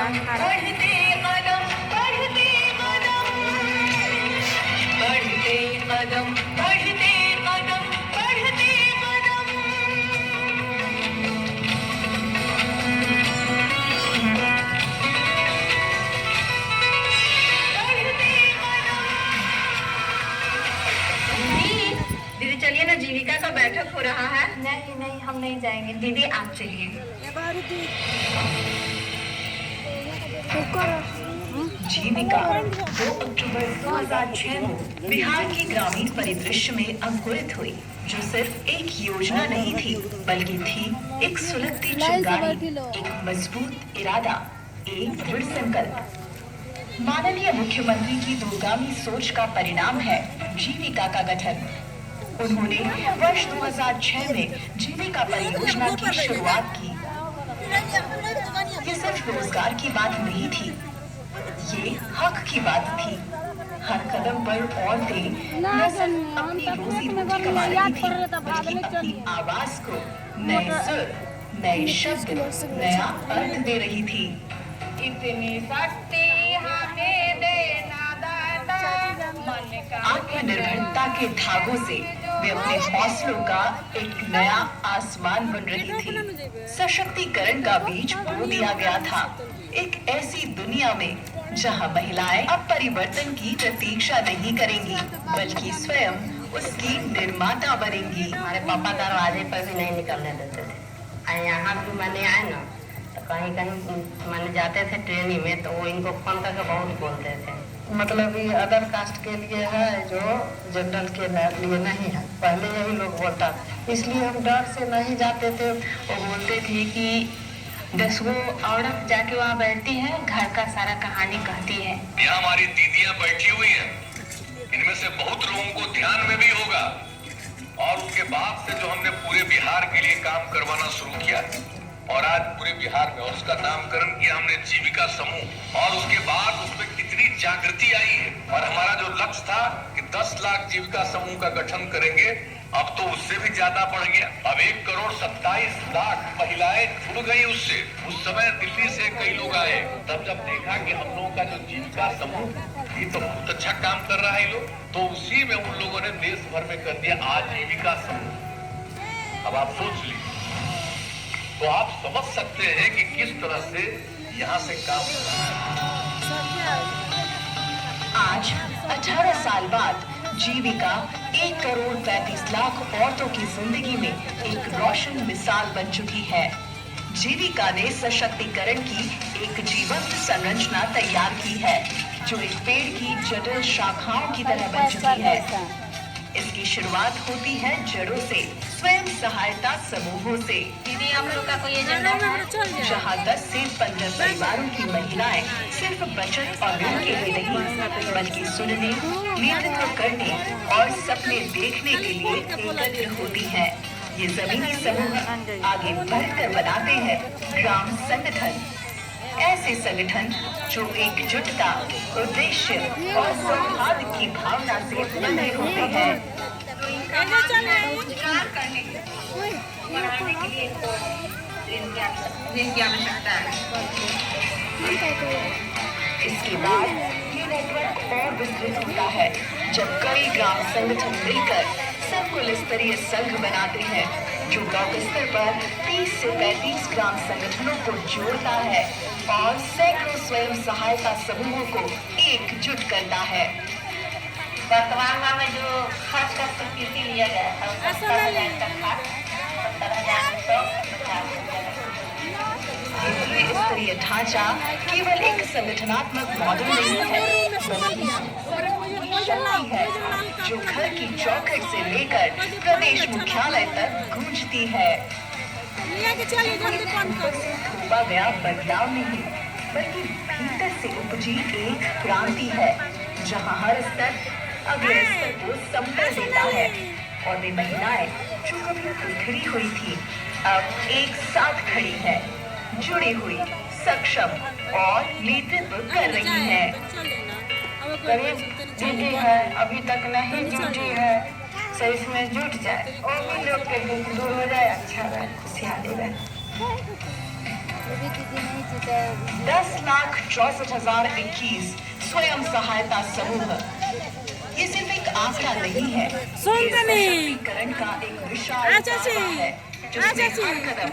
बढ़ते कदम बढ़ते कदम बढ़ते कदम बढ़ते कदम बढ़ते कदम। दीदी चलिए ना, जीविका का बैठक हो रहा है। नहीं नहीं, हम नहीं जाएंगे। दीदी आप चलिए। जीविका 2 अक्टूबर 2006 को बिहार के ग्रामीण परिदृश्य में अंकुरित हुई, जो सिर्फ एक योजना नहीं थी, बल्कि थी एक सुलगती चिंगारी, एक मजबूत इरादा, एक दृढ़ संकल्प। माननीय मुख्यमंत्री की दूरगामी सोच का परिणाम है जीविका का गठन। उन्होंने वर्ष 2006 में जीविका परियोजना की शुरुआत की। ये सिर्फ रोजगार की बात नहीं थी, ये हक की बात थी। हर कदम पर औरतें न सिर्फ अपनी रोजी रोटी कमा रही थी, बल्कि अपनी आवाज को नए सुर, नए शब्द, नया अर्थ दे रही थी। इतनी शक्ति हमें देना दाता, मन का आत्मनिर्भरता के धागों से वे अपने हौसलों का एक नया आसमान बुन रही थी। सशक्तिकरण का बीज बो दिया गया था, एक ऐसी दुनिया में जहां महिलाएं अब परिवर्तन की प्रतीक्षा नहीं करेंगी, बल्कि स्वयं उसकी निर्माता बनेंगी। हमारे पापा दरवाजे पर भी नहीं निकलने देते थे। यहाँ भी मैंने आए ना, तो कहीं कहीं मैंने जाते थे ट्रेनिंग में, तो वो इनको फोन करके बहुत बोलते थे। मतलब ये अदर कास्ट के लिए है, जो जनरल के लिए नहीं है। पहले यही लोग बोलता, इसलिए हम डर से नहीं जाते थे। वो बोलते थे कि 10 वो औरत जाके वहाँ बैठती है, घर का सारा कहानी कहती है। यहाँ हमारी दीदियाँ बैठी हुई हैं, इनमें से बहुत लोगों को ध्यान में भी होगा। और उसके बाद से जो हमने पूरे बिहार के लिए काम करवाना शुरू किया, और आज पूरे बिहार में उसका नामकरण किया हमने जीविका समूह, और उसके बाद उसमें कितनी जागृति आई है। और हमारा जो लक्ष्य था कि 10 लाख जीविका समूह का गठन करेंगे, अब तो उससे भी ज्यादा बढ़ गया। अब 1,27,00,000 महिलाएं जुड़ गई उससे। उस समय दिल्ली से कई लोग आए, तब जब देखा कि हम लोगों का जो जीविका समूह ये तो बहुत अच्छा काम कर रहा है लोग, तो उसी में उन लोगों ने देश भर में कर दिया आजीविका समूह। अब आप सोच लीजिए, तो आप समझ सकते हैं कि किस तरह से यहाँ से काम हो रहा है। आज 18 साल बाद जीविका 1,35,00,000 औरतों की जिंदगी में एक रोशन मिसाल बन चुकी है। जीविका ने सशक्तिकरण की एक जीवंत संरचना तैयार की है, जो एक पेड़ की जटिल शाखाओं की तरह बन चुकी है। इसकी शुरुआत होती है जड़ों से, स्वयं सहायता समूहों से। दीदी आप लोग का कोई एजेंडा है? जहाँ 10 से 15 परिवारों की महिलाएं सिर्फ बचत और ऋण के लिए नहीं, बल्कि सुनने, नेतृत्व करने और सपने देखने के लिए एकत्र होती हैं। ये जमीनी समूह आगे बढ़कर बनाते हैं ग्राम संगठन, ऐसे संगठन जो एकजुटता, उद्देश्य और सौहार्द की भावना से बंधे होते हैं। बढ़ाने के लिए ऋण की आवश्यकता है। इसके बाद ये नेटवर्क और विस्तृत होता है, जब कई ग्राम संगठन मिलकर सर्कुल स्तरीय संघ बनाते हैं, जो ब्लॉक स्तर पर 30 से 35 ग्राम संगठनों को जोड़ता है और सैकड़ों स्वयं सहायता समूहों को एकजुट करता है। वर्तमान में जो खर्च का स्वीकृति लिया गया था, 70,000 का खर्च, 70,000 स्तरीय ढांचा केवल एक संगठनात्मक मॉडल नहीं है, बल्कि है जो घर की चौखट से लेकर प्रदेश मुख्यालय तक गूंजती है। थोपा गया बदलाव नहीं, बल्कि भीतर से उपजी एक क्रांति है, जहां हर स्तर अगले स्तर को संबल देता है। और वे महिलाएं जो कभी बिखरी हुई थी, अब एक साथ खड़ी है, जुड़ी हुई, सक्षम और नेतृत्व कर रही है। गरीब जुटी है, अभी तक नहीं जुटी है, सो इसमें जुट जाए और भी लोग के दुख दूर हो जाए, अच्छा रहे, खुशहाली रहे। 10,64,021 स्वयं सहायता समूह। ये सिर्फ एक आंकड़ा नहीं है, ये सशक्तिकरण का एक विशाल दावा है जिसमें हर कदम